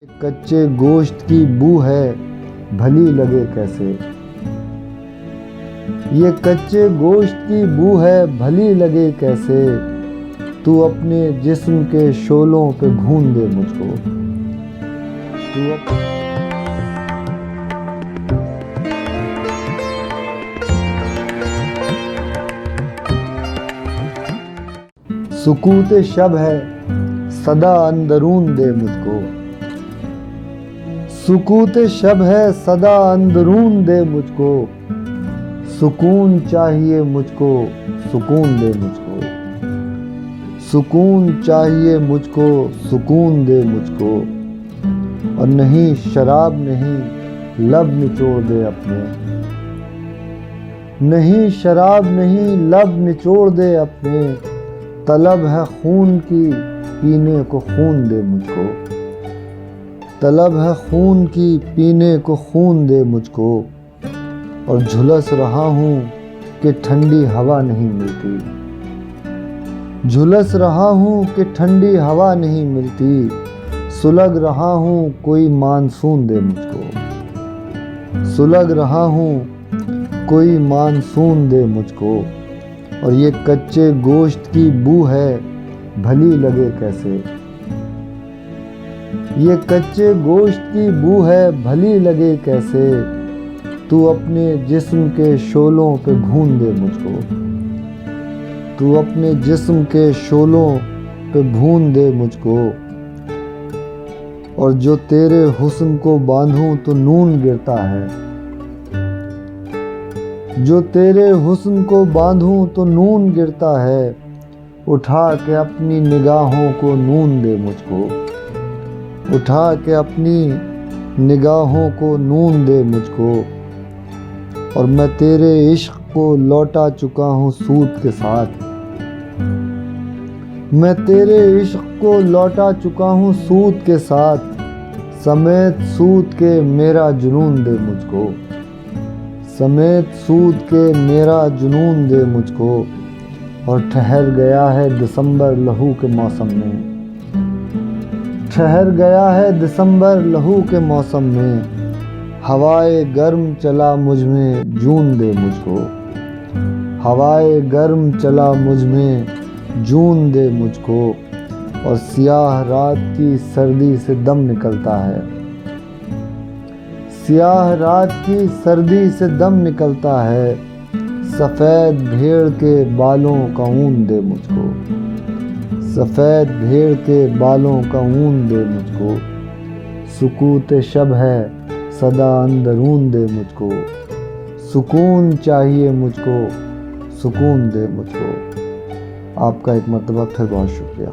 کچے گوشت کی بو ہے بھلی لگے کیسے، یہ کچے گوشت کی بو ہے بھلی لگے کیسے، تو اپنے جسم کے شعلوں پہ بھون دے مجھ کو، سکوت شب ہے صدا اندرون دے مجھ کو، سکوت شب ہے صدا اندرون دے مجھ کو، سکون چاہیے مجھ کو سکون دے مجھ کو، سکون چاہیے مجھ کو سکون دے مجھ کو، اور نہیں شراب نہیں لب نچوڑ دے اپنے، نہیں شراب نہیں لب نچوڑ دے اپنے، طلب ہے خون کی پینے کو خون دے مجھ کو، طلب ہے خون کی پینے کو خون دے مجھ کو، اور جھلس رہا ہوں کہ ٹھنڈی ہوا نہیں ملتی، جھلس رہا ہوں کہ ٹھنڈی ہوا نہیں ملتی، سلگ رہا ہوں کوئی مانسون دے مجھ کو، سلگ رہا ہوں کوئی مانسون دے مجھ کو، اور یہ کچے گوشت کی بو ہے بھلی لگے کیسے، یہ کچے گوشت کی بو ہے بھلی لگے کیسے، تو اپنے جسم کے شعلوں پہ بھون دے مجھ کو، تو اپنے جسم کے شعلوں پہ بھون دے مجھ کو، اور جو تیرے حسن کو باندھوں تو نون گرتا ہے، جو تیرے حسن کو باندھوں تو نون گرتا ہے، اٹھا کے اپنی نگاہوں کو نون دے مجھ کو، اٹھا کے اپنی نگاہوں کو نون دے مجھ کو، اور میں تیرے عشق کو لوٹا چکا ہوں سود کے ساتھ، میں تیرے عشق کو لوٹا چکا ہوں سود کے ساتھ، سمیت سود کے میرا جنون دے مجھ کو، سمیت سود کے میرا جنون دے مجھ کو، اور ٹھہر گیا ہے دسمبر لہو کے موسم میں، ٹھہر گیا ہے دسمبر لہو کے موسم میں، ہوائے گرم چلا مجھ میں جون دے مجھ کو، ہوائے گرم چلا مجھ میں جون دے مجھ کو، اور سیاہ رات کی سردی سے دم نکلتا ہے، سیاہ رات کی سردی سے دم نکلتا ہے، سفید بھیڑ کے بالوں کا اون دے مجھ کو، سفید بھیڑ کے بالوں کا اون دے مجھ کو، سکوت شب ہے صدا اندرون دے مجھ کو، سکون چاہیے مجھ کو سکون دے مجھ کو۔ آپ کا ایک مرتبہ پھر بہت شکریہ۔